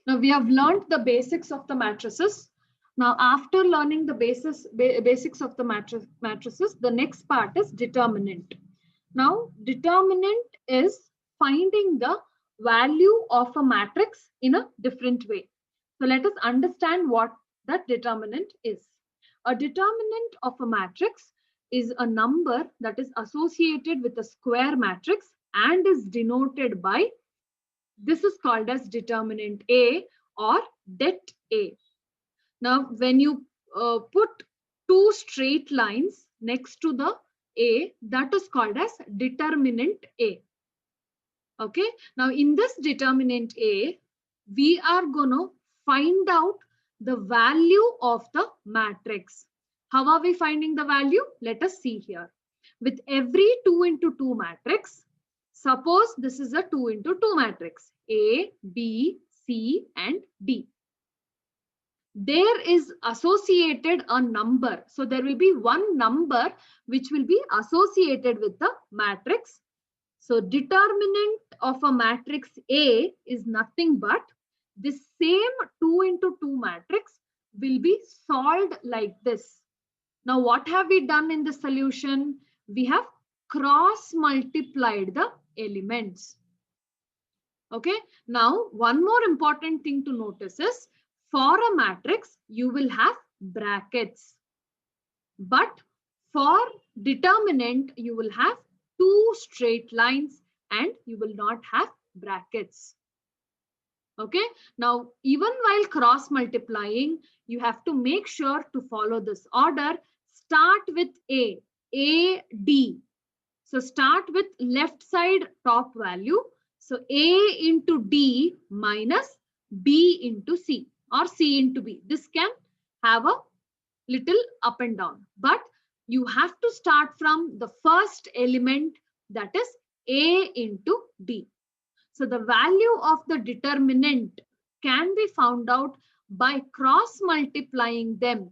Now we have learned the basics of the matrices. Now after learning the basics of the matrices, the next part is determinant. Now determinant is finding the value of a matrix in a different way. So let us understand what that determinant is. A determinant of a matrix is a number that is associated with a square matrix and is denoted by, this is called as determinant A or det A. Now, when you put two straight lines next to the A, that is called as determinant A. Okay. Now, in this determinant A, we are going to find out the value of the matrix. How are we finding the value? Let us see here. With every 2 into 2 matrix, suppose this is a 2 into 2 matrix, A, B, C, and D. There is associated a number. So there will be one number which will be associated with the matrix. So determinant of a matrix A is nothing but this same 2 into 2 matrix will be solved like this. Now what have we done in the solution? We have cross multiplied the elements. Okay. Now one more important thing to notice is, for a matrix you will have brackets, but for determinant you will have two straight lines and you will not have brackets. Okay. Now even while cross multiplying, you have to make sure to follow this order. Start with A, D. So start with left side top value. So A into D minus B into C or C into B. This can have a little up and down, but you have to start from the first element, that is A into D. So the value of the determinant can be found out by cross multiplying them.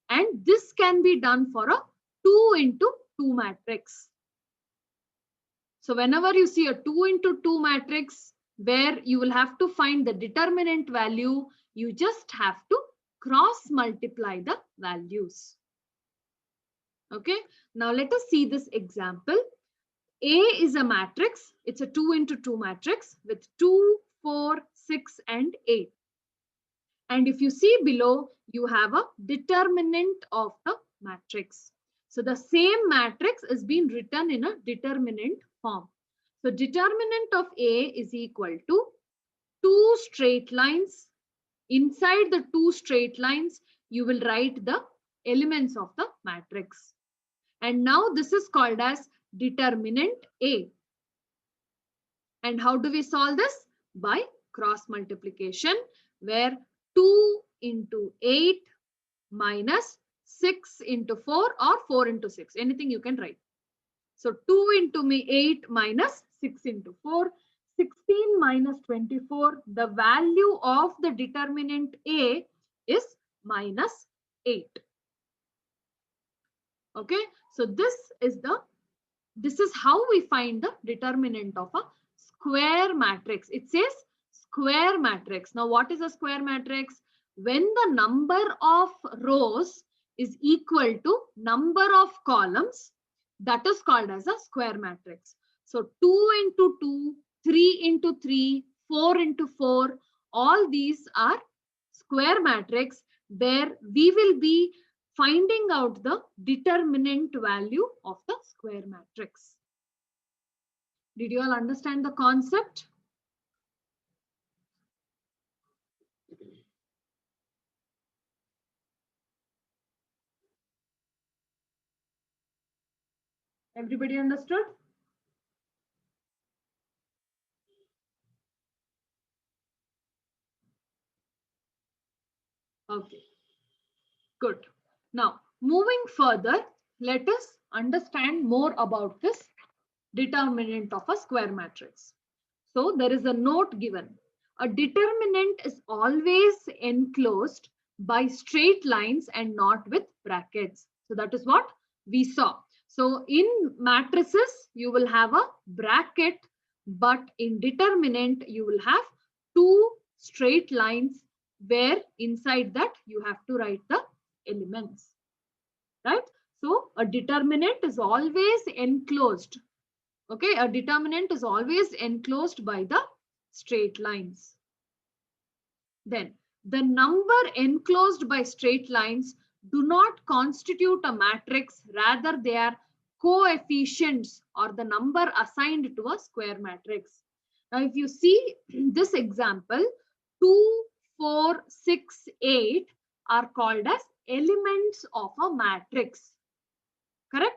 And this can be done for a 2 into 2 matrix. So whenever you see a 2 into 2 matrix where you will have to find the determinant value, you just have to cross multiply the values. Okay. Now let us see this example. A is a matrix. It's a 2 into 2 matrix with 2, 4, 6, and 8. And if you see below, you have a determinant of the matrix. So the same matrix is being written in a determinant form. So determinant of A is equal to 2 straight lines. Inside the 2 straight lines, you will write the elements of the matrix. And now this is called as determinant A. And how do we solve this? By cross multiplication, where 2 into 8 minus 6 into 4 or 4 into 6, anything you can write. So 2 into 8 minus 6 into 4, 16 minus 24, the value of the determinant A is minus 8. Okay, so this is how we find the determinant of a square matrix. It says square matrix. Now what is a square matrix? When the number of rows is equal to number of columns, that is called as a square matrix. So 2 into 2, 3 into 3, 4 into 4, all these are square matrix where we will be finding out the determinant value of the square matrix. Did you all understand the concept? Everybody understood? Okay, good. Now, moving further, let us understand more about this determinant of a square matrix. So there is a note given. A determinant is always enclosed by straight lines and not with brackets. So that is what we saw. So in matrices, you will have a bracket, but in determinant, you will have two straight lines where inside that you have to write the elements, right? So a determinant is always enclosed. Okay, a determinant is always enclosed by the straight lines. Then the number enclosed by straight lines do not constitute a matrix, rather they are coefficients or the number assigned to a square matrix. Now if you see this example, 2, 4, 6, 8 are called as elements of a matrix. Correct?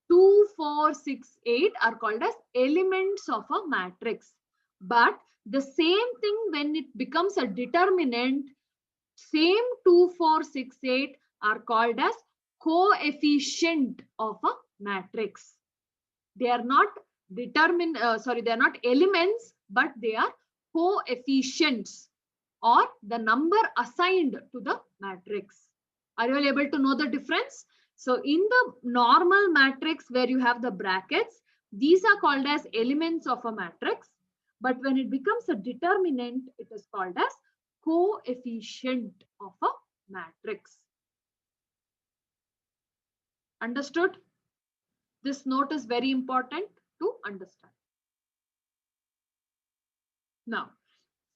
2, 4, 6, 8 are called as elements of a matrix. But the same thing when it becomes a determinant, same 2, 4, 6, 8 are called as coefficient of a matrix. They are not they are not elements, but they are coefficients or the number assigned to the matrix. Are you all able to know the difference? So in the normal matrix where you have the brackets, these are called as elements of a matrix. But when it becomes a determinant, it is called as coefficient of a matrix. Understood? This note is very important to understand. Now,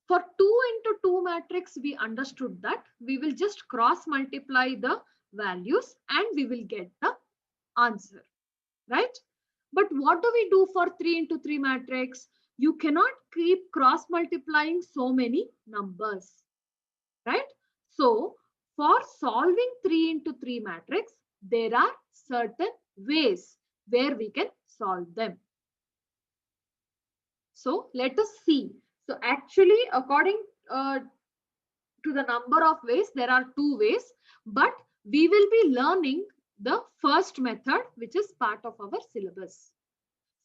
for 2 into 2 matrix, we understood that we will just cross multiply the values and we will get the answer, right? But what do we do for 3 into 3 matrix? You cannot keep cross multiplying so many numbers, right? So for solving 3 into 3 matrix, there are certain ways where we can solve them. So let us see. So actually, according to the number of ways, there are 2 ways, but we will be learning the first method, which is part of our syllabus.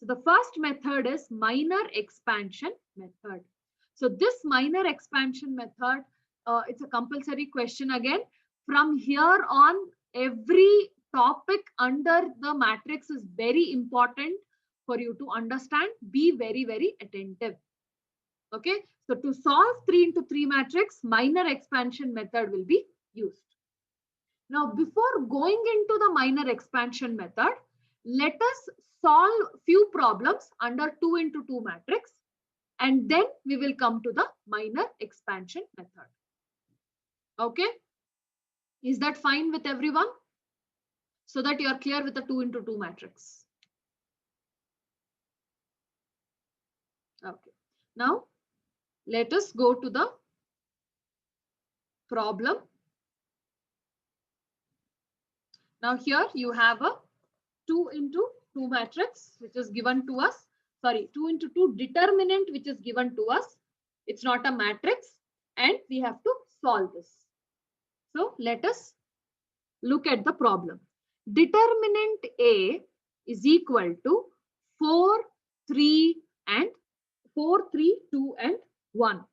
So the first method is minor expansion method. So this minor expansion method, it's a compulsory question again. From here on, every topic under the matrix is very important for you to understand. Be very, very attentive. Okay, so to solve 3 into 3 matrix, minor expansion method will be used. Now, before going into the minor expansion method, let us solve few problems under 2 into 2 matrix, and then we will come to the minor expansion method. Okay, is that fine with everyone? So that you are clear with the 2 into 2 matrix. Okay, now let us go to the problem. Now here you have a 2 into 2 matrix which is given to us. Sorry, 2 into 2 determinant which is given to us. It's not a matrix and we have to solve this. So let us look at the problem. Determinant A is equal to 4, 3 and 4, 3, 2 and 1.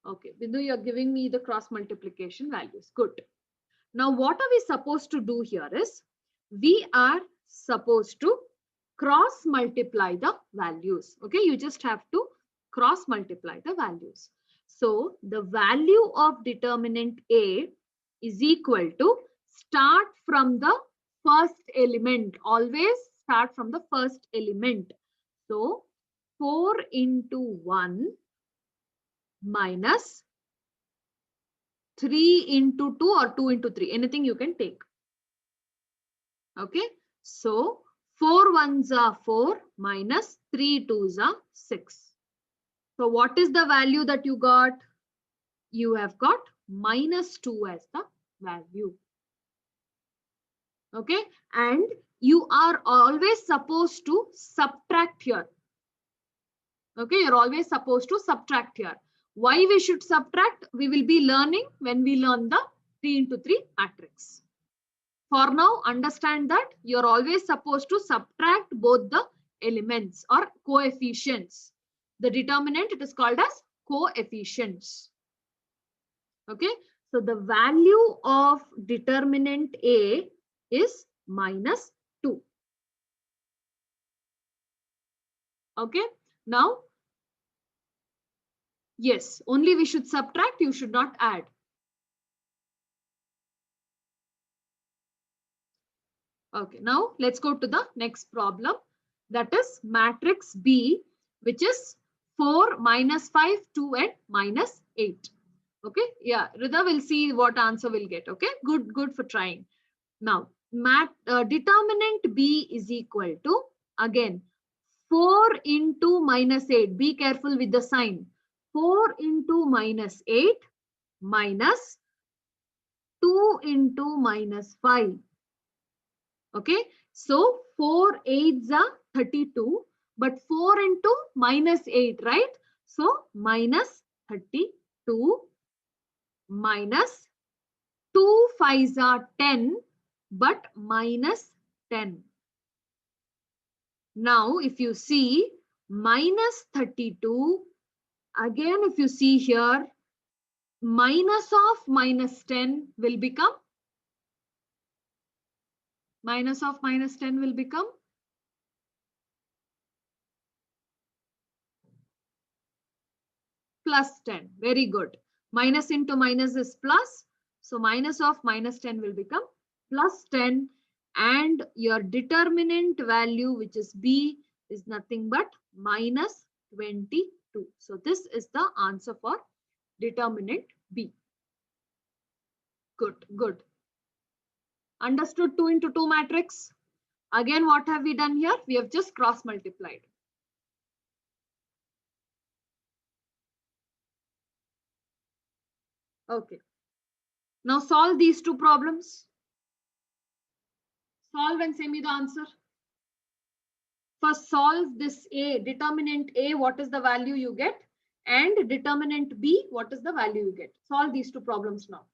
Okay, Bindu, you're giving me the cross multiplication values. Good. Now, what are we supposed to do here is, we are supposed to cross multiply the values. Okay, you just have to cross multiply the values. So the value of determinant A is equal to, start from the first element. Always start from the first element. So 4 into 1 minus 3 into 2 or 2 into 3, anything you can take. Okay, so 4 ones are 4 minus 3 twos are 6. So what is the value that you got? You have got minus 2 as the value. Okay, and you are always supposed to subtract here. Okay, you're always supposed to subtract here. Why we should subtract? We will be learning when we learn the 3 into 3 matrix. For now, understand that you're always supposed to subtract both the elements or coefficients. The determinant, it is called as coefficients. Okay, so the value of determinant A is minus 2. Okay, now Yes, only we should subtract, you should not add. Okay, now let's go to the next problem. That is matrix B, which is 4, -5, 2, and -8. Okay, yeah, Rida will see what answer we'll get. Okay, good for trying. Now, determinant B is equal to, again, 4 into -8. Be careful with the sign. 4 into -8 minus 2 into -5. Okay, so 4 8s are 32, but 4 into -8, right? So -32 minus 2 5s are 10, but -10. Now, if you see -32, again, if you see here, minus of -10 will become, minus of -10 will become +10. Very good. Minus into minus is plus. So minus of -10 will become +10. And your determinant value, which is B, is nothing but -22. So this is the answer for determinant B. Good, good. Understood 2 into 2 matrix? Again, what have we done here? We have just cross multiplied. Okay. Now solve these two problems. Solve and send me the answer. First solve this A, determinant A, what is the value you get? And determinant B, what is the value you get? Solve these two problems now.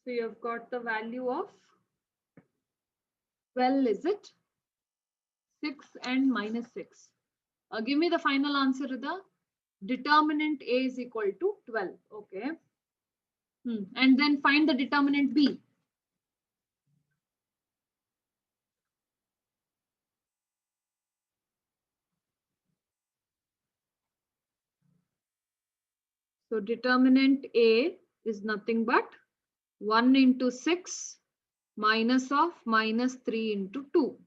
So you have got the value of 12, is it? 6 and -6. Give me the final answer, Rida. Determinant A is equal to 12. Okay. And then find the determinant B. So determinant A is nothing but 1 into 6 minus of -3 into 2.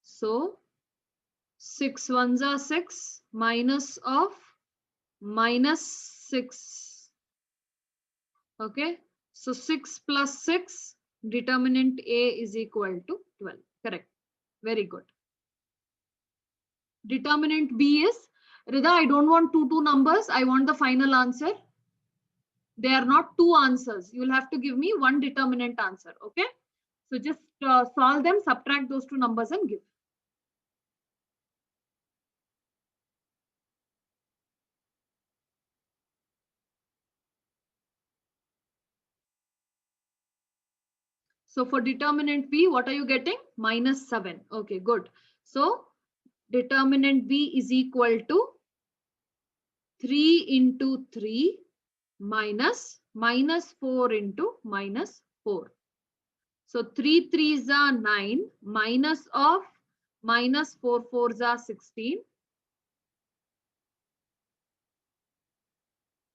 So 6 ones are 6 minus of -6. Okay. So 6 plus 6, determinant A is equal to 12. Correct. Very good. Determinant B is, Rida, I don't want two numbers. I want the final answer. They are not two answers. You will have to give me one determinant answer. Okay. So just solve them, subtract those two numbers and give. So for determinant B, what are you getting? -7. Okay, good. So determinant B is equal to 3 into 3 minus -4 into -4. So 3 3s are 9, minus of -4 4s are 16.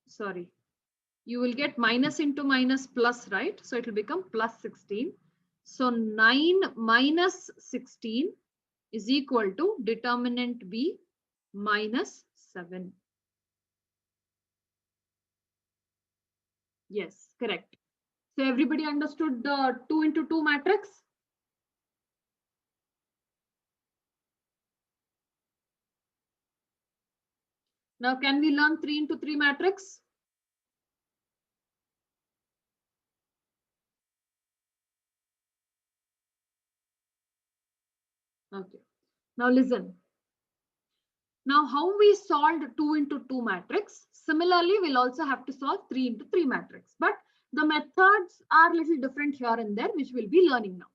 Sorry, you will get minus into minus plus, right? So it will become +16. So 9 minus 16 is equal to determinant B minus 7. Yes, correct. So everybody understood the 2 into 2 matrix? Now can we learn 3 into 3 matrix? Okay. Now listen. Now how we solved 2 into 2 matrix, similarly we'll also have to solve 3 into 3 matrix, but the methods are little different here and there, which we'll be learning now.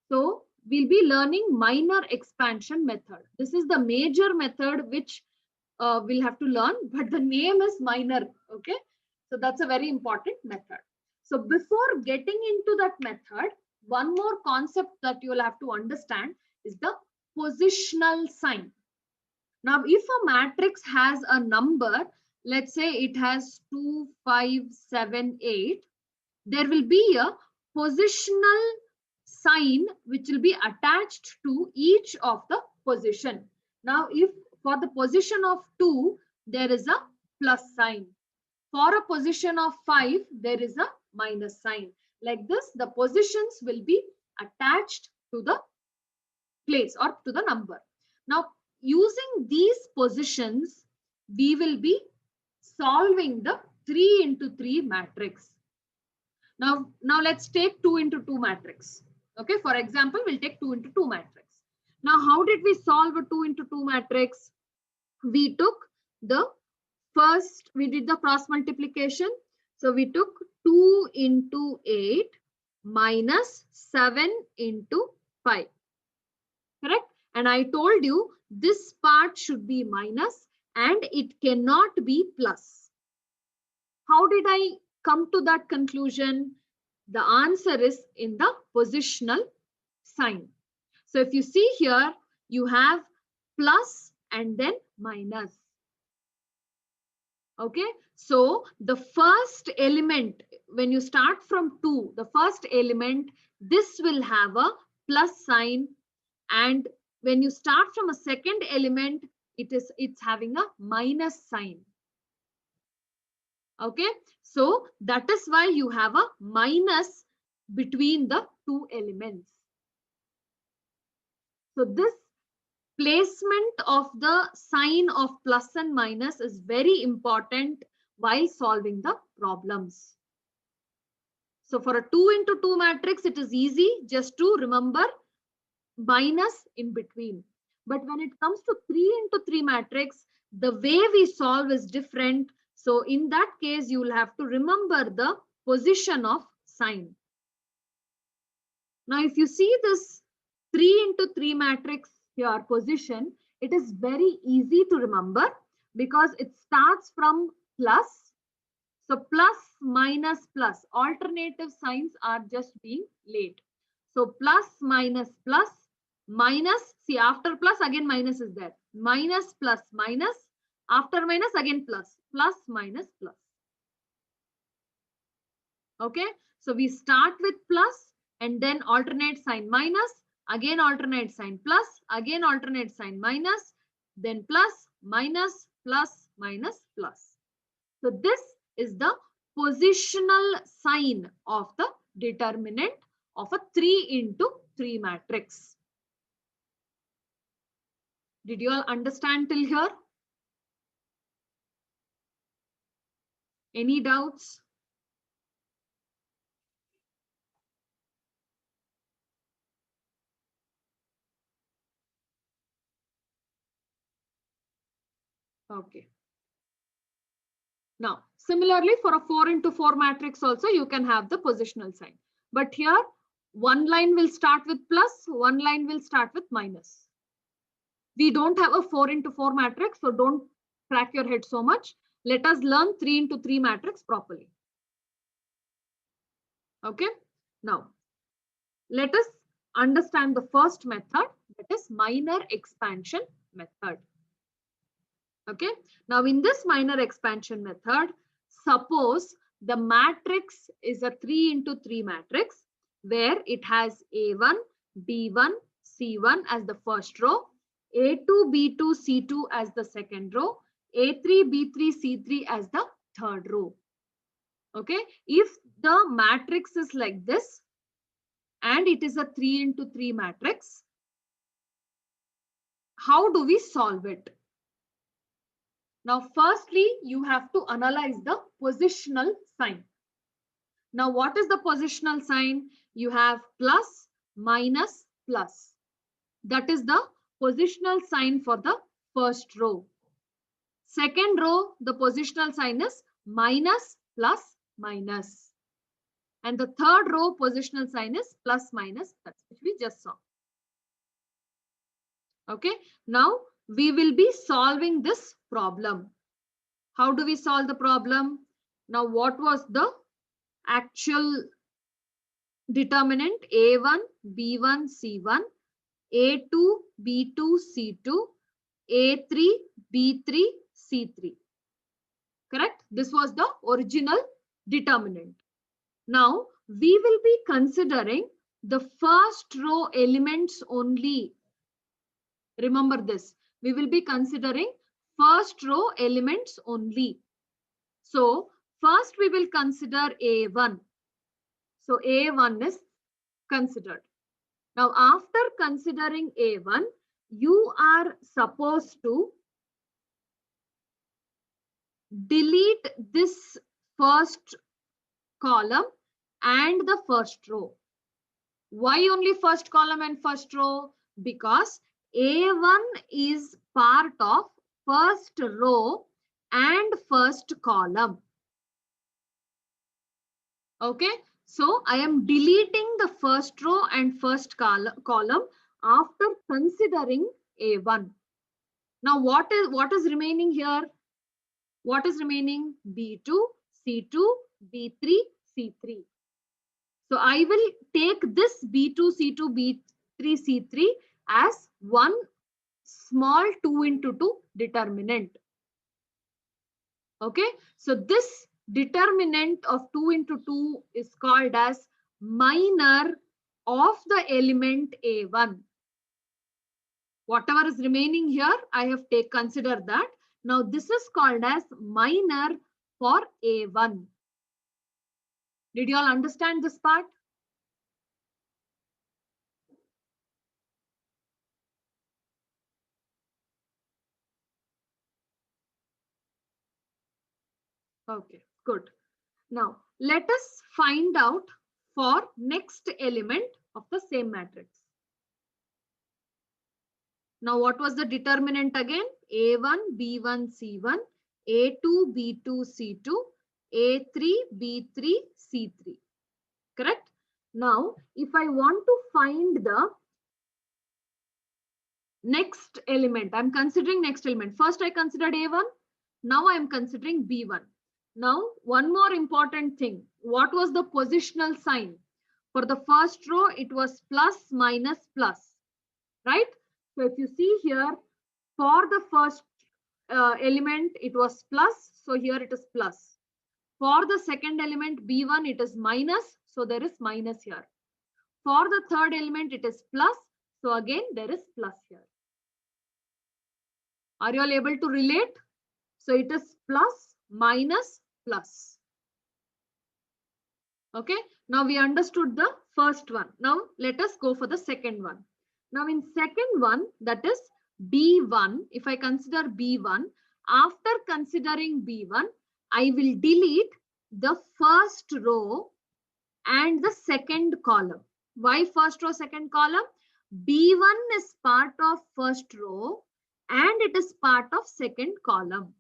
So we'll be learning minor expansion method. This is the major method which we'll have to learn, but the name is minor. Okay, so that's a very important method. So before getting into that method, one more concept that you will have to understand is the positional sign. Now, if a matrix has a number, let's say it has 2, 5, 7, 8, there will be a positional sign which will be attached to each of the position. Now, if for the position of 2, there is a plus sign. For a position of 5, there is a minus sign. Like this, the positions will be attached to the place or to the number. Now, using these positions, we will be solving the 3 into 3 matrix. Now let's take 2 into 2 matrix. Okay, for example, we'll take 2 into 2 matrix. Now, how did we solve a 2 into 2 matrix? We took the first, we did the cross multiplication. So we took 2 into 8 minus 7 into 5. Correct? And I told you this part should be minus and it cannot be plus. How did I come to that conclusion? The answer is in the positional sign. So if you see here, you have plus and then minus. Okay, so the first element, when you start from 2, the first element, this will have a plus sign, and when you start from a second element, it's having a minus sign. Okay, so that is why you have a minus between the two elements. So this placement of the sign of plus and minus is very important while solving the problems. So for a 2 into 2 matrix, it is easy just to remember minus in between. But when it comes to 3 into 3 matrix, the way we solve is different. So in that case, you will have to remember the position of sign. Now, if you see this 3 into 3 matrix here position, it is very easy to remember because it starts from plus. So plus, minus, plus. Alternative signs are just being laid. So plus, minus, plus, minus. See, after plus, again minus is there. Minus, plus, minus. After minus, again plus. Plus, minus, plus. Okay. So we start with plus and then alternate sign minus. Again alternate sign plus, again alternate sign minus, then plus, minus, plus, minus, plus. So this is the positional sign of the determinant of a 3 into 3 matrix. Did you all understand till here? Any doubts? Okay. Now, similarly, for a 4 into 4 matrix also, you can have the positional sign. But here, one line will start with plus, one line will start with minus. We don't have a 4 into 4 matrix, so don't crack your head so much. Let us learn 3 into 3 matrix properly. Okay. Now, let us understand the first method, that is minor expansion method. Okay. Now, in this minor expansion method, suppose the matrix is a 3 into 3 matrix where it has A1, B1, C1 as the first row, A2, B2, C2 as the second row, A3, B3, C3 as the third row. Okay, if the matrix is like this and it is a 3 into 3 matrix, how do we solve it? Now, firstly, you have to analyze the positional sign. Now, what is the positional sign? You have plus, minus, plus. That is the positional sign for the first row. Second row, the positional sign is minus, plus, minus. And the third row positional sign is plus, minus, plus, which we just saw. Okay, now we will be solving this problem. How do we solve the problem? Now, what was the actual determinant? A1, B1, C1, A2, B2, C2, A3, B3, C3. Correct? This was the original determinant. Now, we will be considering the first row elements only. Remember this. We will be considering first row elements only. So, first we will consider A1. So, A1 is considered. Now, after considering A1, you are supposed to delete this first column and the first row. Why only first column and first row? Because A1 is part of first row and first column. Okay, so I am deleting the first row and first column after considering A1. Now, what is remaining here? What is remaining? B2, C2, B3, C3. So I will take this B2, C2, B3, C3 as one small 2 into 2 determinant. Okay, so this determinant of 2 into 2 is called as minor of the element A1. Whatever is remaining here, I have considered that. Now this is called as minor for A1. Did you all understand this part? Okay, good. Now let us find out for next element of the same matrix. Now what was the determinant again? A1, B1, C1, A2, B2, C2, A3, B3, C3. Correct? Now if I want to find the next element, I'm considering next element. First I considered A1. Now I am considering B1. Now one more important thing. What was the positional sign? For the first row, it was plus, minus, plus. Right? So if you see here, for the first element, it was plus. So here it is plus. For the second element, B1, it is minus. So there is minus here. For the third element, it is plus. So again, there is plus here. Are you all able to relate? So it is plus, minus, plus. Okay. Now we understood the first one. Now let us go for the second one. Now in second one, that is B1, if I consider B1, after considering B1, I will delete the first row and the second column. Why first row, second column? B1 is part of first row and it is part of second column.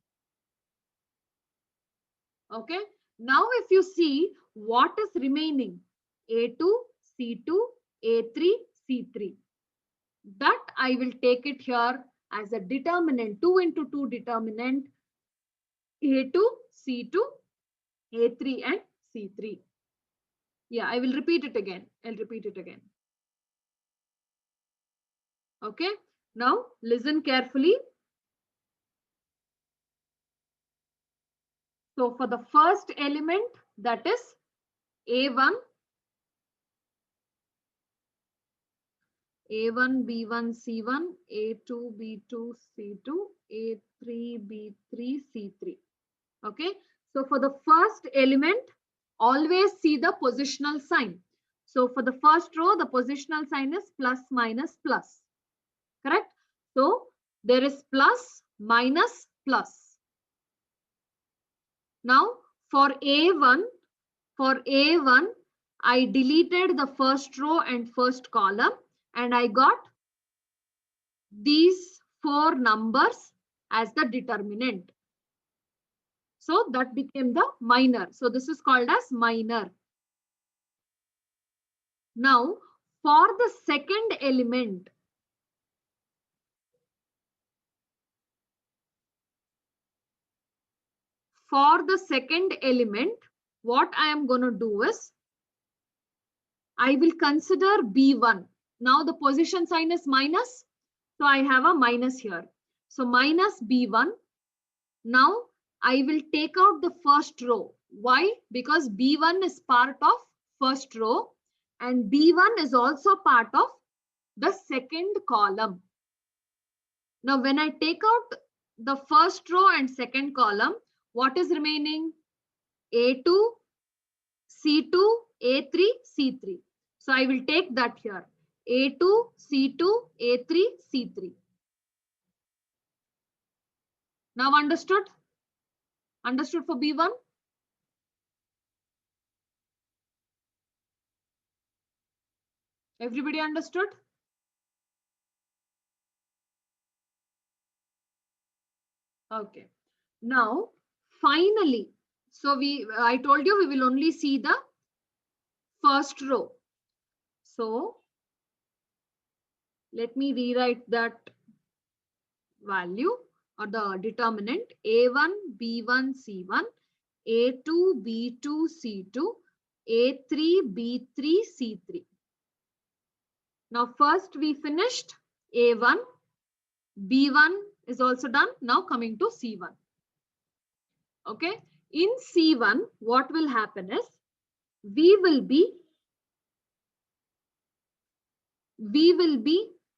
Okay. Now if you see what is remaining, A2, C2, A3, C3. That I will take it here as a determinant, 2 into 2 determinant, A2, C2, A3 and C3. Yeah, I will repeat it again. I'll repeat it again. Okay. Now listen carefully. So for the first element, that is A1, A1, B1, C1, A2, B2, C2, A3, B3, C3. Okay. So for the first element, always see the positional sign. So for the first row, the positional sign is plus, minus, plus. Correct? So there is plus, minus, plus. Now for A1, I deleted the first row and first column and I got these 4 numbers as the determinant. So that became the minor. So this is called as minor. Now for the second element, what I am going to do is I will consider B1. Now the position sign is minus. So I have a minus here. So minus B1. Now I will take out the first row. Why? Because B1 is part of first row and B1 is also part of the second column. Now when I take out the first row and second column, what is remaining? A2, C2, A3, C3. So I will take that here. A2, C2, A3, C3. Now understood? Understood for B1? Everybody understood? Okay. Now, finally, so I told you we will only see the first row. So let me rewrite that value or the determinant A1, B1, C1, A2, B2, C2, A3, B3, C3. Now first we finished A1, B1 is also done. Now coming to C1. Okay. In C1, what will happen is we will be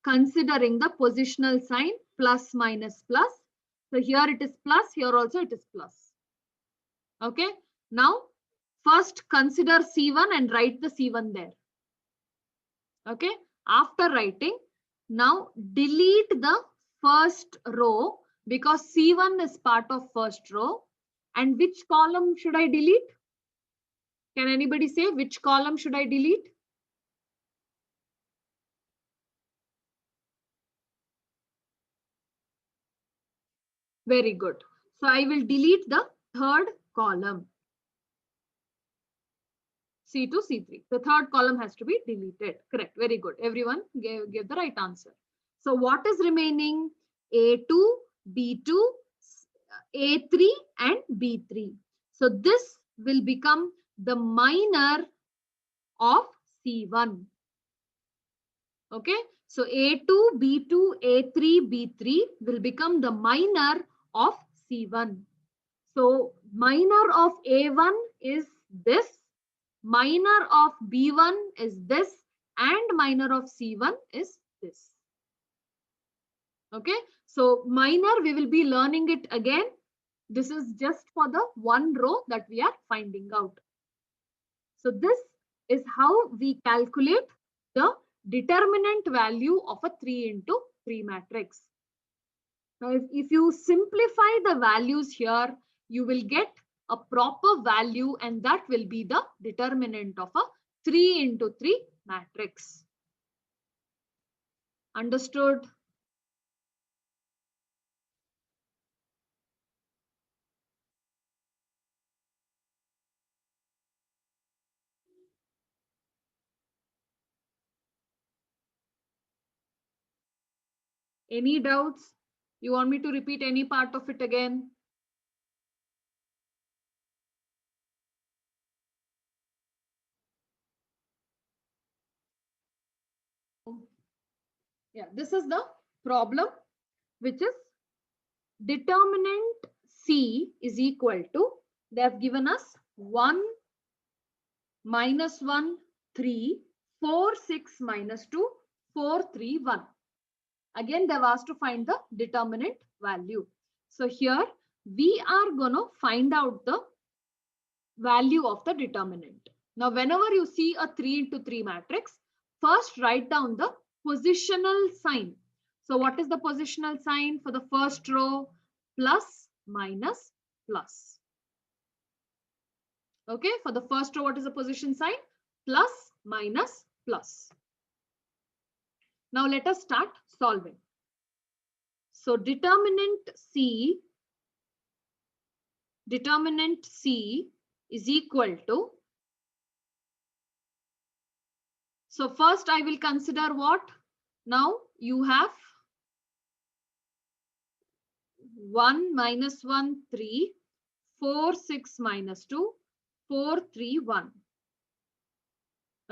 considering the positional sign plus, minus, plus. So here it is plus, here also it is plus. Okay. Now first consider C1 and write the C1 there. Okay. After writing, now delete the first row because C1 is part of first row. And which column should I delete? Can anybody say which column should I delete? Very good. So I will delete the third column. C2, C3. The third column has to be deleted. Correct. Very good. Everyone gave the right answer. So what is remaining? A2, B2, A3 and B3. So this will become the minor of C1. Okay. So A2, B2, A3, B3 will become the minor of C1. So minor of A1 is this, minor of B1 is this, and minor of C1 is this. Okay. So minor, we will be learning it again. This is just for the one row that we are finding out. So this is how we calculate the determinant value of a 3 into 3 matrix. Now, if you simplify the values here, you will get a proper value and that will be the determinant of a 3 into 3 matrix. Understood? Any doubts? You want me to repeat any part of it again? Yeah, this is the problem, which is determinant C is equal to, they have given us 1, -1, 3, 4, 6, -2, 4, 3, 1. Again, they've asked to find the determinant value. So here we are going to find out the value of the determinant. Now, whenever you see a 3 into 3 matrix, first write down the positional sign. So what is the positional sign for the first row? Plus, minus, plus. Okay, for the first row, what is the position sign? Plus, minus, plus. Now let us start solving. So determinant C is equal to, so first I will consider what? Now you have 1, minus 1, 3, 4, 6, minus 2, 4, 3, 1.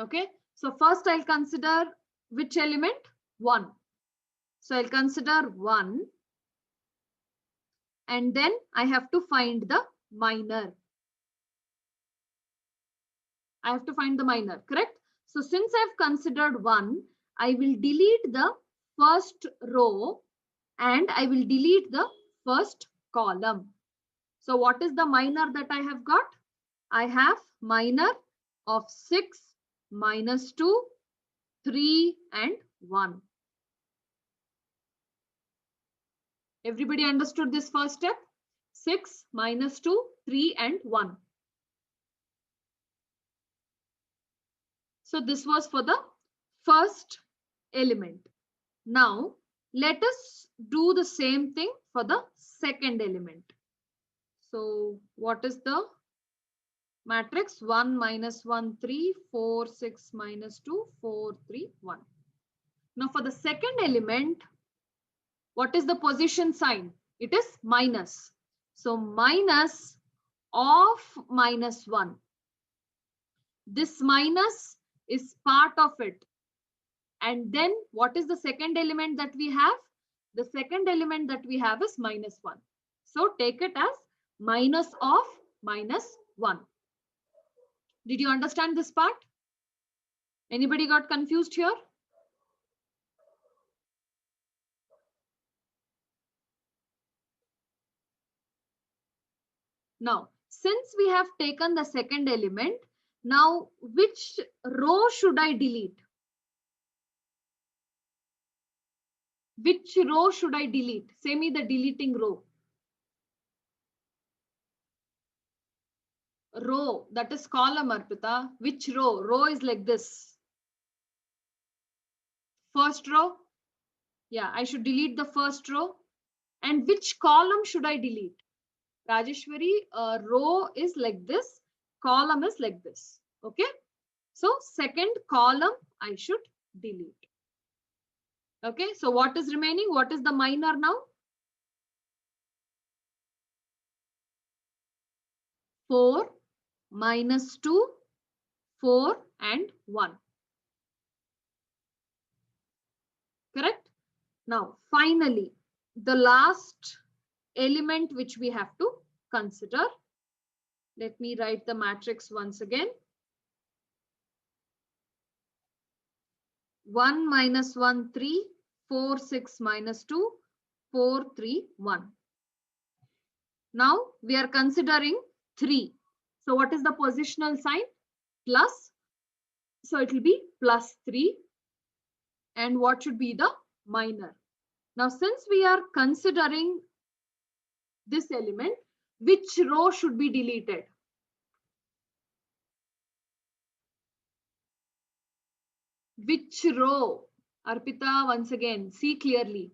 Okay, so first I'll consider which element? 1. So I'll consider 1 and then I have to find the minor. I have to find the minor, correct? So since I've considered 1, I will delete the first row and I will delete the first column. So what is the minor that I have got? I have minor of 6, minus 2, 3 and 1. Everybody understood this first step? 6, minus 2, 3 and 1. So this was for the first element. Now let us do the same thing for the second element. So what is the matrix? 1, minus 1, 3, 4, 6, minus 2, 4, 3, 1. Now for the second element, what is the position sign? It is minus. So minus of minus 1. This minus is part of it. And then what is the second element that we have? The second element that we have is minus 1. So take it as minus of minus 1. Did you understand this part? Anybody got confused here? Now, since we have taken the second element, now which row should I delete? Which row should I delete? Say me the deleting row. Row, that is column, Arpita. Which row? Row is like this. First row. Yeah, I should delete the first row. And which column should I delete? Rajeshwari, row is like this. Column is like this. Okay. So second column I should delete. Okay. So what is remaining? What is the minor now? 4, minus 2, 4 and 1. Correct? Now, finally, the last element which we have to consider. Let me write the matrix once again. 1, minus 1, 3, 4, 6, minus 2, 4, 3, 1. Now we are considering 3. So what is the positional sign? Plus. So it will be plus 3. And what should be the minor? Now since we are considering this element, which row should be deleted? Which row? Arpita, once again, see clearly.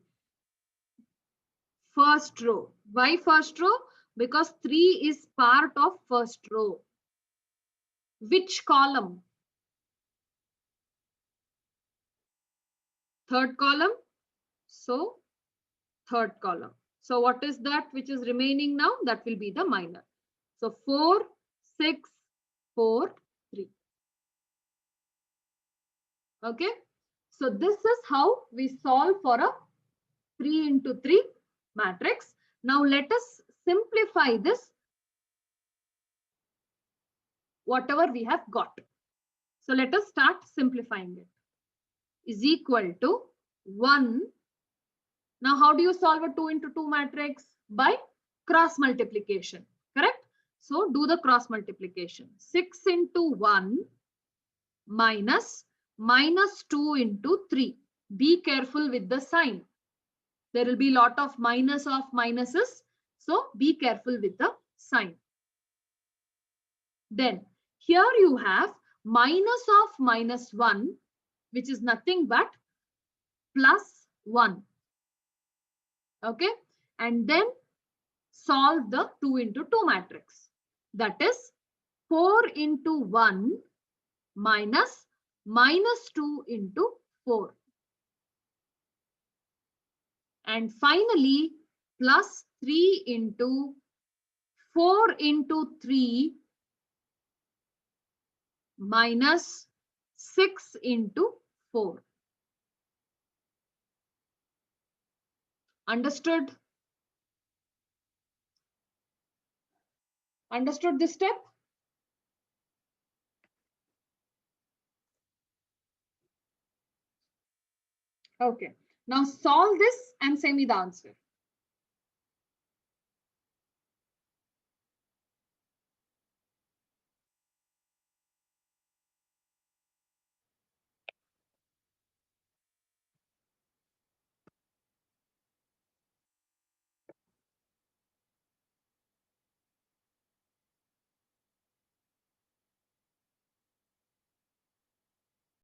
First row. Why first row? Because 3 is part of first row. Which column? Third column. So third column. So what is that which is remaining now? That will be the minor. So 4, 6, 4, 3. Okay. So this is how we solve for a 3 into 3 matrix. Now let us simplify this, whatever we have got. So let us start simplifying it. is equal to 1. Now, how do you solve a 2 into 2 matrix? By cross multiplication, correct? So, do the cross multiplication. 6 into 1 minus 2 into 3. Be careful with the sign. There will be a lot of minus of minuses. So, be careful with the sign. Then, here you have minus of minus 1, which is nothing but plus 1. Okay. And then solve the 2 into 2 matrix. That is 4 into 1 minus 2 into 4. And finally, plus 3 into 4 into 3 minus 6 into 4. Understood? Understood this step? Okay. Now solve this and send me the answer.